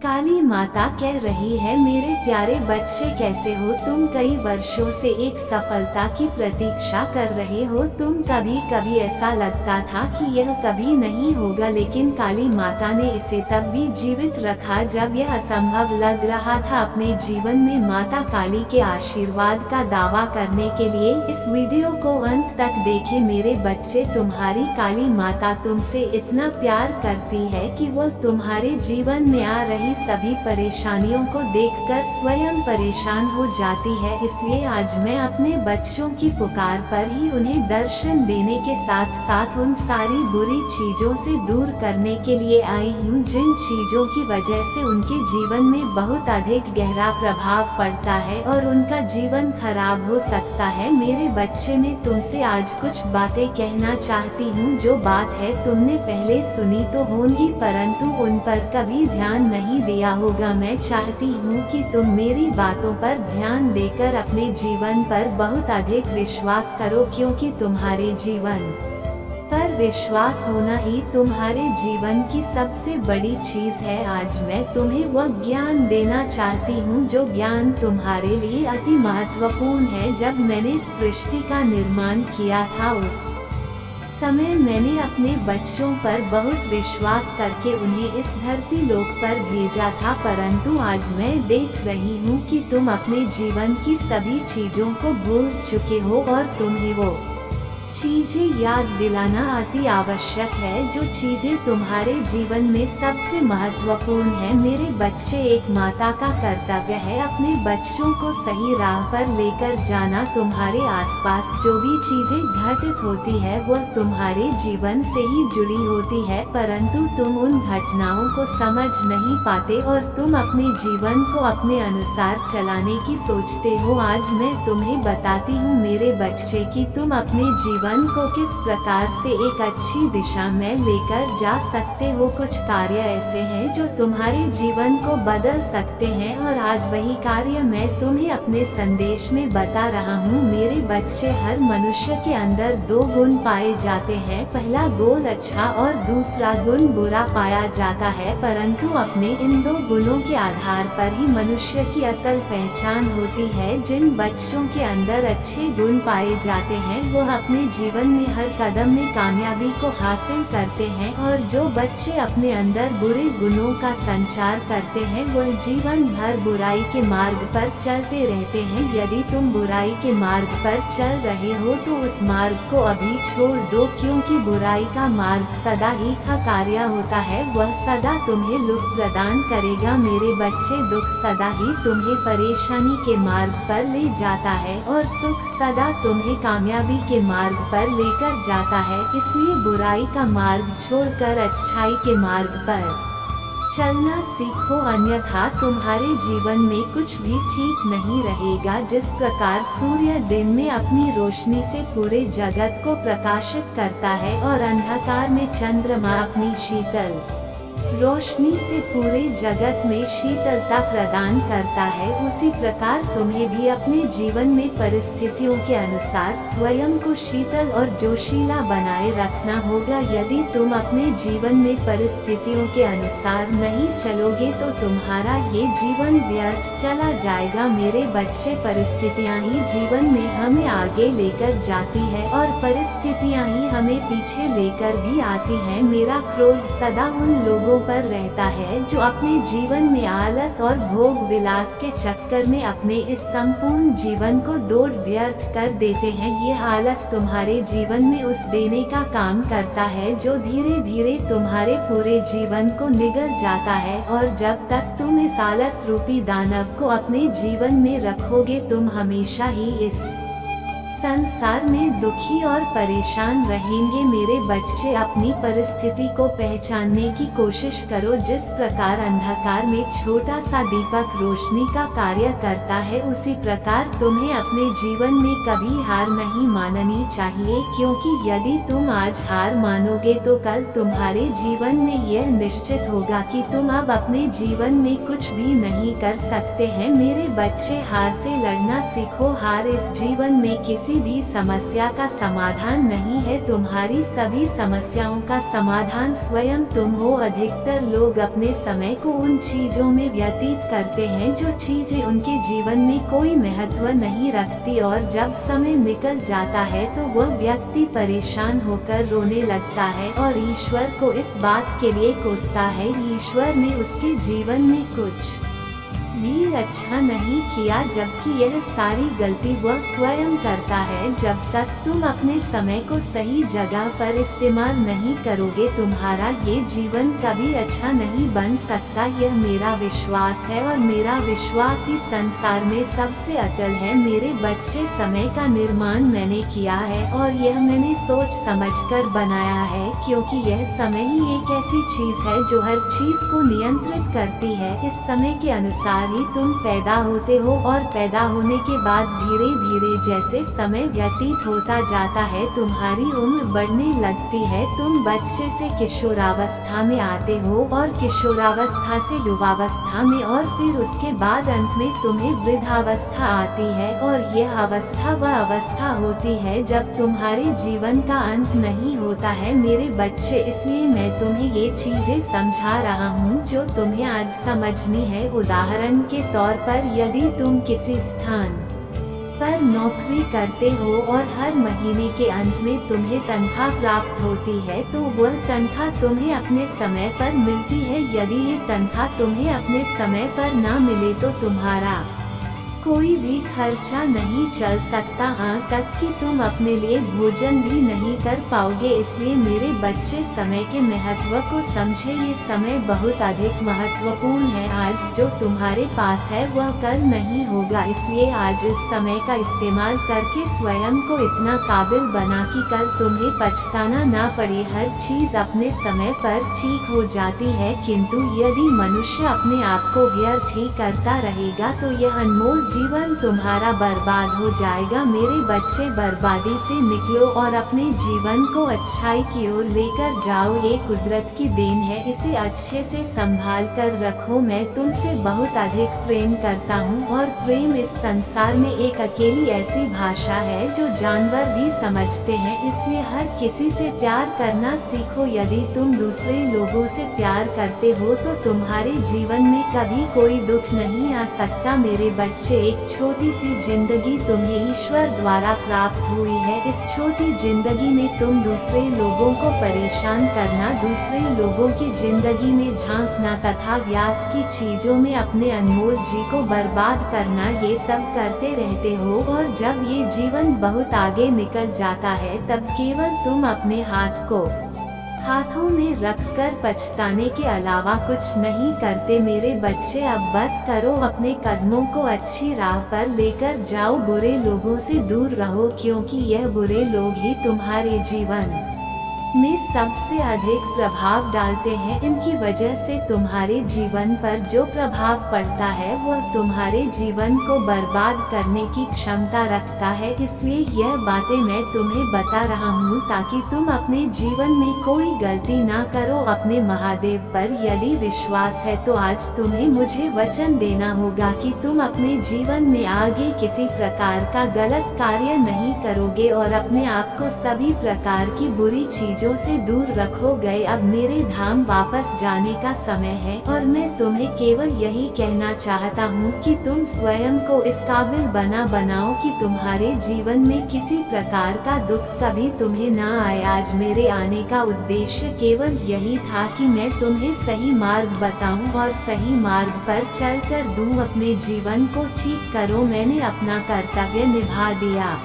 काली माता कह रही है, मेरे प्यारे बच्चे कैसे हो तुम? कई वर्षों से एक सफलता की प्रतीक्षा कर रहे हो तुम। कभी कभी ऐसा लगता था कि यह कभी नहीं होगा, लेकिन काली माता ने इसे तब भी जीवित रखा जब यह असंभव लग रहा था। अपने जीवन में माता काली के आशीर्वाद का दावा करने के लिए इस वीडियो को अंत तक देखें मेरे बच्चे। तुम्हारी काली माता तुमसे इतना प्यार करती है कि वो तुम्हारे जीवन में आ रही सभी परेशानियों को देखकर स्वयं परेशान हो जाती है। इसलिए आज मैं अपने बच्चों की पुकार पर ही उन्हें दर्शन देने के साथ साथ उन सारी बुरी चीजों से दूर करने के लिए आई हूँ जिन चीजों की वजह से उनके जीवन में बहुत अधिक गहरा प्रभाव पड़ता है और उनका जीवन खराब हो सकता है। मेरे बच्चे, मैं तुमसे आज कुछ बातें कहना चाहती हूँ। जो बात है तुमने पहले सुनी तो होंगी, परंतु उन पर कभी ध्यान नहीं दिया होगा। मैं चाहती हूँ कि तुम मेरी बातों पर ध्यान देकर अपने जीवन पर बहुत अधिक विश्वास करो, क्योंकि तुम्हारे जीवन पर विश्वास होना ही तुम्हारे जीवन की सबसे बड़ी चीज है। आज मैं तुम्हें वह ज्ञान देना चाहती हूँ जो ज्ञान तुम्हारे लिए अति महत्वपूर्ण है। जब मैंने सृष्टि का निर्माण किया था उस समय मैंने अपने बच्चों पर बहुत विश्वास करके उन्हें इस धरती लोक पर भेजा था, परंतु आज मैं देख रही हूँ कि तुम अपने जीवन की सभी चीजों को भूल चुके हो और तुम्हें वो चीजें याद दिलाना अति आवश्यक है जो चीजें तुम्हारे जीवन में सबसे महत्वपूर्ण है। मेरे बच्चे, एक माता का कर्तव्य है अपने बच्चों को सही राह पर लेकर जाना। तुम्हारे आसपास जो भी चीजें घटित होती है वो तुम्हारे जीवन से ही जुड़ी होती है, परंतु तुम उन घटनाओं को समझ नहीं पाते और तुम अपने जीवन को अपने अनुसार चलाने की सोचते हो। आज मैं तुम्हें बताती हूँ मेरे बच्चे कि तुम अपने जीवन को किस प्रकार से एक अच्छी दिशा में लेकर जा सकते हो। कुछ कार्य ऐसे हैं जो तुम्हारे जीवन को बदल सकते हैं और आज वही कार्य मैं तुम्हें अपने संदेश में बता रहा हूँ। मेरे बच्चे, हर मनुष्य के अंदर दो गुण पाए जाते हैं। पहला गुण अच्छा और दूसरा गुण बुरा पाया जाता है, परंतु अपने इन दो गुणों के आधार पर ही मनुष्य की असल पहचान होती है। जिन बच्चों के अंदर अच्छे गुण पाए जाते हैं वो अपने जीवन में हर कदम में कामयाबी को हासिल करते हैं और जो बच्चे अपने अंदर बुरे गुणों का संचार करते हैं वह जीवन भर बुराई के मार्ग पर चलते रहते हैं। यदि तुम बुराई के मार्ग पर चल रहे हो तो उस मार्ग को अभी छोड़ दो, क्योंकि बुराई का मार्ग सदा ही का कार्य होता है, वह सदा तुम्हें दुख प्रदान करेगा। मेरे बच्चे, दुख सदा ही तुम्हें परेशानी के मार्ग पर ले जाता है और सुख सदा तुम्हें कामयाबी के मार्ग पर लेकर जाता है। इसलिए बुराई का मार्ग छोड़कर अच्छाई के मार्ग पर चलना सीखो, अन्यथा तुम्हारे जीवन में कुछ भी ठीक नहीं रहेगा। जिस प्रकार सूर्य दिन में अपनी रोशनी से पूरे जगत को प्रकाशित करता है और अंधकार में चंद्रमा अपनी शीतल रोशनी से पूरे जगत में शीतलता प्रदान करता है, उसी प्रकार तुम्हें भी अपने जीवन में परिस्थितियों के अनुसार स्वयं को शीतल और जोशीला बनाए रखना होगा। यदि तुम अपने जीवन में परिस्थितियों के अनुसार नहीं चलोगे तो तुम्हारा ये जीवन व्यर्थ चला जाएगा। मेरे बच्चे, परिस्थितियाँ ही जीवन में हमें आगे लेकर जाती है और परिस्थितियाँ ही हमें पीछे लेकर भी आती हैं। मेरा क्रोध सदा उन लोगों पर रहता है जो अपने जीवन में आलस और भोग विलास के चक्कर में अपने इस संपूर्ण जीवन को दौड़ व्यर्थ कर देते हैं। ये आलस तुम्हारे जीवन में उस देने का काम करता है जो धीरे धीरे तुम्हारे पूरे जीवन को निगल जाता है, और जब तक तुम इस आलस रूपी दानव को अपने जीवन में रखोगे तुम हमेशा ही इस संसार में दुखी और परेशान रहेंगे। मेरे बच्चे, अपनी परिस्थिति को पहचानने की कोशिश करो। जिस प्रकार अंधकार में छोटा सा दीपक रोशनी का कार्य करता है, उसी प्रकार तुम्हें अपने जीवन में कभी हार नहीं माननी चाहिए, क्योंकि यदि तुम आज हार मानोगे तो कल तुम्हारे जीवन में यह निश्चित होगा कि तुम अब अपने जीवन में कुछ भी नहीं कर सकते हैं। मेरे बच्चे, हार से लड़ना सीखो। हार इस जीवन में किसी कोई भी समस्या का समाधान नहीं है, तुम्हारी सभी समस्याओं का समाधान स्वयं तुम हो। अधिकतर लोग अपने समय को उन चीजों में व्यतीत करते हैं जो चीजें उनके जीवन में कोई महत्व नहीं रखती, और जब समय निकल जाता है तो वह व्यक्ति परेशान होकर रोने लगता है और ईश्वर को इस बात के लिए कोसता है ईश्वर ने उसके जीवन में कुछ भी अच्छा नहीं किया, जबकि यह सारी गलती वह स्वयं करता है। जब तक तुम अपने समय को सही जगह पर इस्तेमाल नहीं करोगे, तुम्हारा ये जीवन कभी अच्छा नहीं बन सकता। यह मेरा विश्वास है और मेरा विश्वास इस संसार में सबसे अटल है। मेरे बच्चे, समय का निर्माण मैंने किया है और यह मैंने सोच समझकर बनाया है, क्योंकि यह समय ही एक ऐसी चीज है जो हर चीज को नियंत्रित करती है। इस समय के अनुसार ही तुम पैदा होते हो और पैदा होने के बाद धीरे धीरे जैसे समय व्यतीत होता जाता है, तुम्हारी उम्र बढ़ने लगती है। तुम बच्चे से किशोरावस्था में आते हो और किशोरावस्था से युवावस्था में, और फिर उसके बाद अंत में तुम्हें वृद्धावस्था आती है, और यह अवस्था वह अवस्था होती है जब तुम्हारे जीवन का अंत नहीं होता है मेरे बच्चे। इसलिए मैं तुम्हें ये चीजें समझा रहा हूँ जो तुम्हें आज समझनी है। उदाहरण के तौर पर, यदि तुम किसी स्थान पर नौकरी करते हो और हर महीने के अंत में तुम्हें तनख्वाह प्राप्त होती है, तो वह तनख्वाह तुम्हें अपने समय पर मिलती है। यदि ये तनख्वाह तुम्हें अपने समय पर ना मिले तो तुम्हारा कोई भी खर्चा नहीं चल सकता, यहाँ तक कि तुम अपने लिए भोजन भी नहीं कर पाओगे। इसलिए मेरे बच्चे, समय के महत्व को समझे। ये समय बहुत अधिक महत्वपूर्ण है। आज जो तुम्हारे पास है वह कल नहीं होगा, इसलिए आज इस समय का इस्तेमाल करके स्वयं को इतना काबिल बना कि कल तुम्हें पछताना ना पड़े। हर चीज अपने समय पर ठीक हो जाती है, किंतु यदि मनुष्य अपने आप को व्यर्थ ही करता रहेगा तो यह अनमोल जीवन तुम्हारा बर्बाद हो जाएगा। मेरे बच्चे, बर्बादी से निकलो और अपने जीवन को अच्छाई की ओर लेकर जाओ। ये कुदरत की देन है, इसे अच्छे से संभाल कर रखो। मैं तुमसे बहुत अधिक प्रेम करता हूँ, और प्रेम इस संसार में एक अकेली ऐसी भाषा है जो जानवर भी समझते हैं। इसलिए हर किसी से प्यार करना सीखो। यदि तुम दूसरे लोगों से प्यार करते हो तो तुम्हारे जीवन में कभी कोई दुख नहीं आ सकता। मेरे बच्चे, एक छोटी सी जिंदगी तुम्हें ईश्वर द्वारा प्राप्त हुई है। इस छोटी जिंदगी में तुम दूसरे लोगों को परेशान करना, दूसरे लोगों की जिंदगी में झांकना तथा व्यास की चीजों में अपने अनमोल जी को बर्बाद करना, ये सब करते रहते हो। और जब ये जीवन बहुत आगे निकल जाता है तब केवल तुम अपने हाथों में रखकर पछताने के अलावा कुछ नहीं करते। मेरे बच्चे, अब बस करो, अपने कदमों को अच्छी राह पर लेकर जाओ। बुरे लोगों से दूर रहो, क्योंकि यह बुरे लोग ही तुम्हारे जीवन में सबसे अधिक प्रभाव डालते हैं। इनकी वजह से तुम्हारे जीवन पर जो प्रभाव पड़ता है वह तुम्हारे जीवन को बर्बाद करने की क्षमता रखता है। इसलिए यह बातें मैं तुम्हें बता रहा हूँ ताकि तुम अपने जीवन में कोई गलती ना करो। अपने महादेव पर यदि विश्वास है तो आज तुम्हें मुझे वचन देना होगा कि तुम अपने जीवन में आगे किसी प्रकार का गलत कार्य नहीं करोगे और अपने आप को सभी प्रकार की बुरी चीजों से दूर रखोगे। अब मेरे धाम वापस जाने का समय है और मैं तुम्हें केवल यही कहना चाहता हूँ कि तुम स्वयं को इस काबिल बनाओ कि तुम्हारे जीवन में किसी प्रकार का दुख कभी तुम्हें ना आए। आज मेरे आने का उद्देश्य केवल यही था कि मैं तुम्हें सही मार्ग बताऊं और सही मार्ग पर चलकर दूं। अपने जीवन को ठीक करो। मैंने अपना कर्तव्य निभा दिया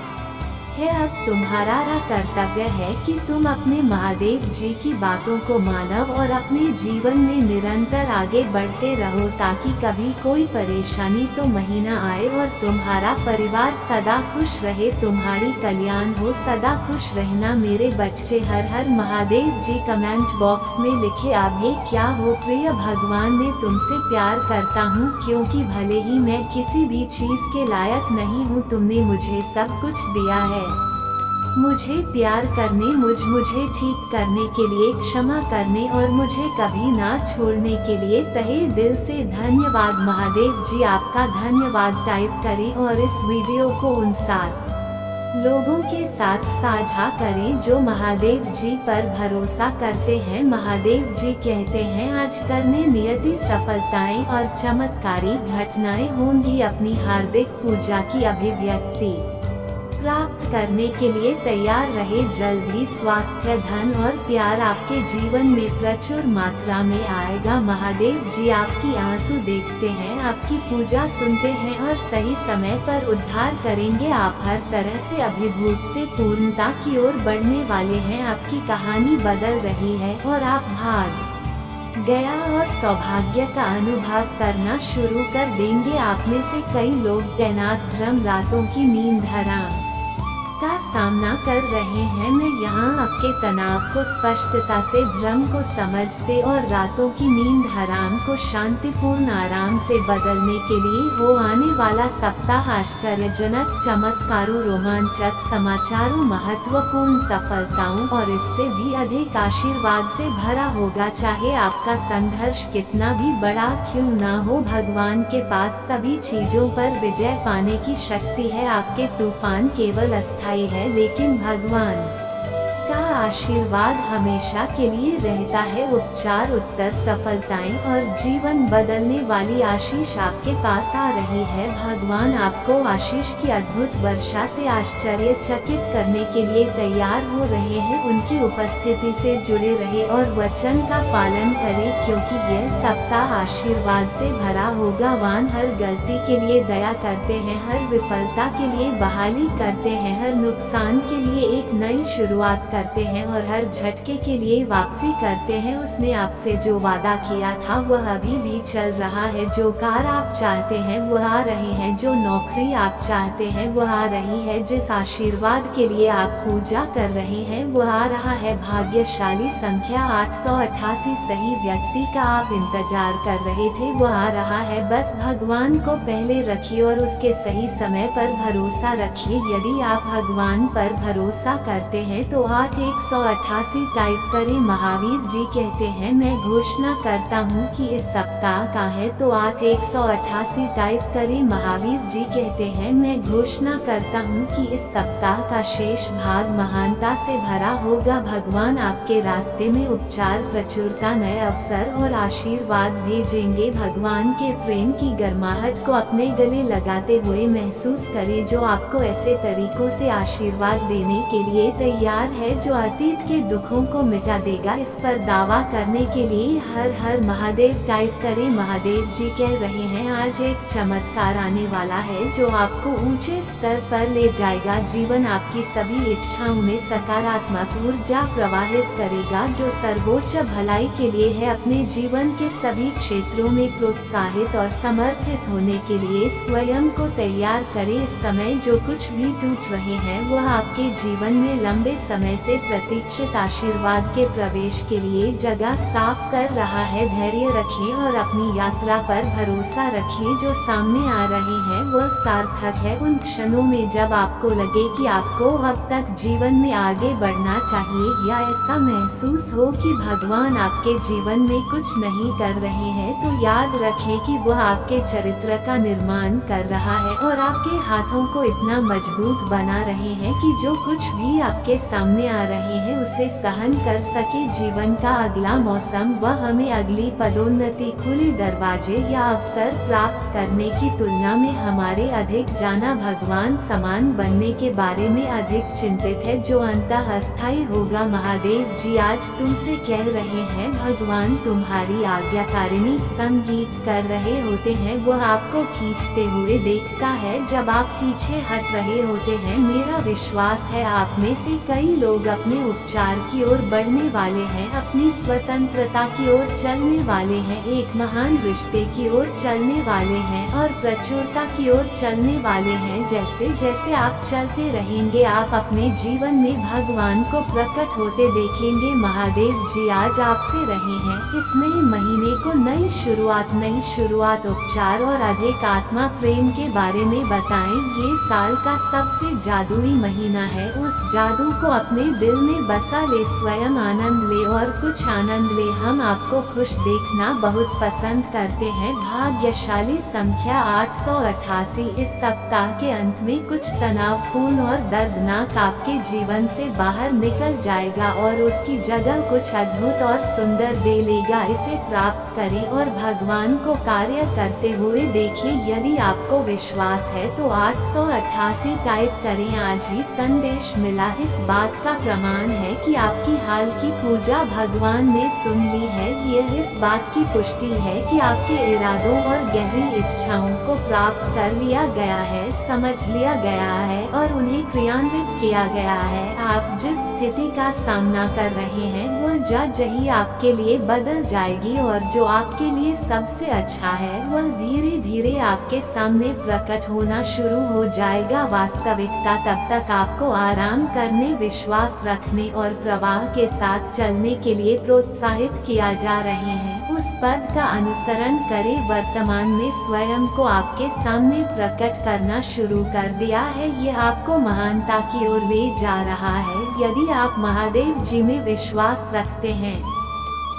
है, अब तुम्हारा कर्तव्य है कि तुम अपने महादेव जी की बातों को मानो और अपने जीवन में निरंतर आगे बढ़ते रहो, ताकि कभी कोई परेशानी तो महीना आए और तुम्हारा परिवार सदा खुश रहे, तुम्हारी कल्याण हो। सदा खुश रहना मेरे बच्चे। हर हर महादेव जी कमेंट बॉक्स में लिखे आप ये क्या हो। प्रिय भगवान ने तुमसे प्यार करता हूँ, क्योंकि भले ही मैं किसी भी चीज के लायक नहीं हूँ, तुमने मुझे सब कुछ दिया है। मुझे प्यार करने, मुझे ठीक करने के लिए, क्षमा करने और मुझे कभी ना छोड़ने के लिए तहे दिल से धन्यवाद। महादेव जी आपका धन्यवाद टाइप करें और इस वीडियो को उन 7 लोगों के साथ साझा करें जो महादेव जी पर भरोसा करते हैं। महादेव जी कहते हैं आज करने नियति सफलताएं और चमत्कारी घटनाएं होंगी। अपनी हार्दिक पूजा की अभिव्यक्ति प्राप्त करने के लिए तैयार रहे। जल्द ही स्वास्थ्य, धन और प्यार आपके जीवन में प्रचुर मात्रा में आएगा। महादेव जी आपकी आंसू देखते हैं, आपकी पूजा सुनते हैं और सही समय पर उद्धार करेंगे। आप हर तरह से अभिभूत से पूर्णता की ओर बढ़ने वाले हैं। आपकी कहानी बदल रही है और आप भाग गया और सौभाग्य का अनुभव करना शुरू कर देंगे। आप में से कई लोग तैनात भ्रम, रातों की नींद हराम का सामना कर रहे हैं। मैं यहाँ आपके तनाव को स्पष्टता से, भ्रम को समझ से और रातों की नींद हराम को शांतिपूर्ण आराम से बदलने के लिए हो। आने वाला सप्ताह आश्चर्यजनक चमत्कारों, रोमांचक समाचारों, महत्वपूर्ण सफलताओं और इससे भी अधिक आशीर्वाद से भरा होगा। चाहे आपका संघर्ष कितना भी बड़ा क्यों ना हो, भगवान के पास सभी चीजों पर विजय पाने की शक्ति है। आपके तूफान केवल अस्थायी है, लेकिन भगवान का आशीर्वाद हमेशा के लिए रहता है। उपचार, उत्तर, सफलताएं और जीवन बदलने वाली आशीष आपके पास आ रही है। भगवान आपको आशीष की अद्भुत वर्षा से आश्चर्यचकित करने के लिए तैयार हो रहे हैं। उनकी उपस्थिति से जुड़े रहे और वचन का पालन करें, क्योंकि यह सप्ताह आशीर्वाद से भरा होगा। वान हर गलती के लिए दया करते हैं, हर विफलता के लिए बहाली करते हैं, हर नुकसान के लिए एक नई शुरुआत करते हैं और हर झटके के लिए वापसी करते हैं। उसने आपसे जो वादा किया था वह अभी भी चल रहा है। जो कार आप चाहते हैं वह आ रहे हैं, जो नौकरी आप चाहते हैं वह आ रही है, जिस आशीर्वाद के लिए आप पूजा कर रहे हैं वह आ रहा है। भाग्यशाली संख्या 888, सही व्यक्ति का आप इंतजार कर रहे थे वह आ रहा है। बस भगवान को पहले रखिए और उसके सही समय पर भरोसा रखिए। यदि आप भगवान पर भरोसा करते हैं तो 888 टाइप करें। महावीर जी कहते हैं मैं घोषणा करता हूँ कि इस सप्ताह का है, तो 888 टाइप करें। महावीर जी कहते हैं मैं घोषणा करता हूँ कि इस सप्ताह का शेष भाग महानता से भरा होगा। भगवान आपके रास्ते में उपचार, प्रचुरता, नए अवसर और आशीर्वाद भेजेंगे। भगवान के प्रेम की गर्माहट को अपने गले लगाते हुए महसूस करें, जो आपको ऐसे तरीकों से आशीर्वाद देने के लिए तैयार है जो अतीत के दुखों को मिटा देगा। इस पर दावा करने के लिए हर हर महादेव टाइप करें। महादेव जी कह रहे हैं आज एक चमत्कार आने वाला है जो आपको ऊंचे स्तर पर ले जाएगा। जीवन आपकी सभी इच्छाओं में सकारात्मक ऊर्जा प्रवाहित करेगा जो सर्वोच्च भलाई के लिए है। अपने जीवन के सभी क्षेत्रों में प्रोत्साहित और समर्थित होने के लिए स्वयं को तैयार करें। इस समय जो कुछ भी टूट रहे हैं वह आपके जीवन में लंबे समय से प्रतीक्षित आशीर्वाद के प्रवेश के लिए जगह साफ कर रहा है। धैर्य रखें और अपनी यात्रा पर भरोसा रखें। जो सामने आ रहे हैं वह सार्थक है। उन क्षणों में जब आपको लगे कि आपको अब तक जीवन में आगे बढ़ना चाहिए या ऐसा महसूस हो कि भगवान आपके जीवन में कुछ नहीं कर रहे हैं, तो याद रखें कि वह आपके चरित्र का निर्माण कर रहा है और आपके हाथों को इतना मजबूत बना रहे हैं कि जो कुछ भी आपके सामने आ रहे हैं उसे सहन कर सके। जीवन का अगला मौसम वह हमें अगली पदोन्नति, खुले दरवाजे या अवसर प्राप्त करने की तुलना में हमारे अधिक जाना भगवान समान बनने के बारे में अधिक चिंतित है, जो अंतः अस्थायी होगा। महादेव जी आज तुमसे कह रहे हैं भगवान तुम्हारी आज्ञाकारिणी संगीत कर रहे होते हैं, वह आपको खींचते हुए देखता है जब आप पीछे हट रहे होते हैं। मेरा विश्वास है आप में से कई लोग अपने उपचार की ओर बढ़ने वाले हैं, अपनी स्वतंत्रता की ओर चलने वाले हैं, एक महान रिश्ते की ओर चलने वाले हैं और प्रचुरता की ओर चलने वाले हैं। जैसे जैसे आप चलते रहेंगे आप अपने जीवन में भगवान को प्रकट होते देखेंगे। महादेव जी आज आपसे रहे हैं इस नए महीने को नई शुरुआत, उपचार और अधिक आत्मा प्रेम के बारे में बताएं। ये साल का सबसे जादुई महीना है। उस जादू को अपने दिल में बसा ले, स्वयं आनंद ले और कुछ आनंद ले। हम आपको खुश देखना बहुत पसंद करते हैं। भाग्यशाली संख्या 888। इस सप्ताह के अंत में कुछ तनावपूर्ण और दर्दनाक आपके जीवन से बाहर निकल जाएगा और उसकी जगह कुछ अद्भुत और सुंदर दे लेगा। इसे प्राप्त करें और भगवान को कार्य करते हुए देखिए। यदि आपको विश्वास है तो 888 टाइप करें। आज ही संदेश मिला। इस बात का प्रमाण है कि आपकी हाल की पूजा भगवान ने सुन ली है। यह इस बात की पुष्टि है कि आपके इरादों और गहरी इच्छाओं को प्राप्त कर लिया गया है, समझ लिया गया है और उन्हें क्रियान्वित किया गया है। आप जिस स्थिति का सामना कर रहे हैं वह जल्द ही आपके लिए बदल जाएगी और जो आपके लिए सबसे अच्छा है वह धीरे धीरे आपके सामने प्रकट होना शुरू हो जाएगा। वास्तविकता तब तक आपको आराम करने, विश्वास रखने और प्रवाह के साथ चलने के लिए प्रोत्साहित किया जा रहे हैं। उस पद का अनुसरण करें। वर्तमान में स्वयं को आपके सामने प्रकट करना शुरू कर दिया है। यह आपको महानता की ओर ले जा रहा है। यदि आप महादेव जी में विश्वास रखते हैं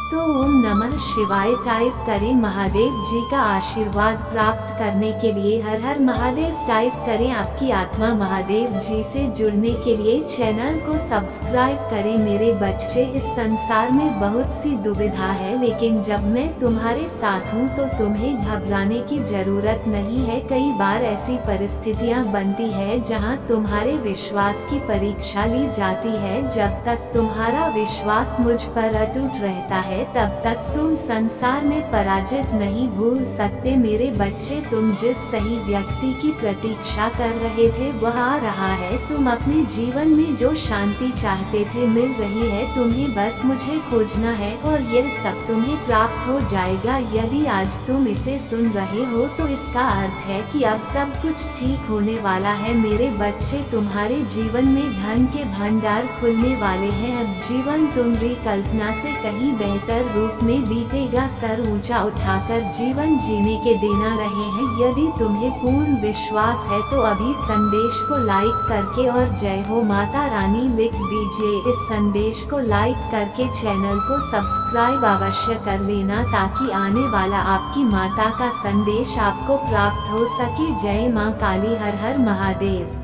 तो ओम नमः शिवाय टाइप करें। महादेव जी का आशीर्वाद प्राप्त करने के लिए हर हर महादेव टाइप करें। आपकी आत्मा महादेव जी से जुड़ने के लिए चैनल को सब्सक्राइब करें। मेरे बच्चे, इस संसार में बहुत सी दुविधा है, लेकिन जब मैं तुम्हारे साथ हूँ तो तुम्हें घबराने की जरूरत नहीं है। कई बार ऐसी परिस्थितियाँ बनती है जहाँ तुम्हारे विश्वास की परीक्षा ली जाती है। जब तक तुम्हारा विश्वास मुझ पर अटूट रहता है तब तक तुम संसार में पराजित नहीं भूल सकते। मेरे बच्चे, तुम जिस सही व्यक्ति की प्रतीक्षा कर रहे थे वह आ रहा है। तुम अपने जीवन में जो शांति चाहते थे मिल रही है। तुम्हें बस मुझे खोजना है और यह सब तुम्हें प्राप्त हो जाएगा। यदि आज तुम इसे सुन रहे हो तो इसका अर्थ है कि अब सब कुछ ठीक होने वाला है। मेरे बच्चे, तुम्हारे जीवन में धन के भंडार खुलने वाले हैं। अब जीवन तुम्हारी कल्पना से कहीं बेहतर रूप में बीतेगा। सर ऊंचा उठाकर जीवन जीने के देना रहे हैं। यदि तुम्हें पूर्ण विश्वास है तो अभी संदेश को लाइक करके और जय हो माता रानी लिख दीजिए। इस संदेश को लाइक करके चैनल को सब्सक्राइब अवश्य कर लेना ताकि आने वाला आपकी माता का संदेश आपको प्राप्त हो सके। जय मां काली, हर हर महादेव।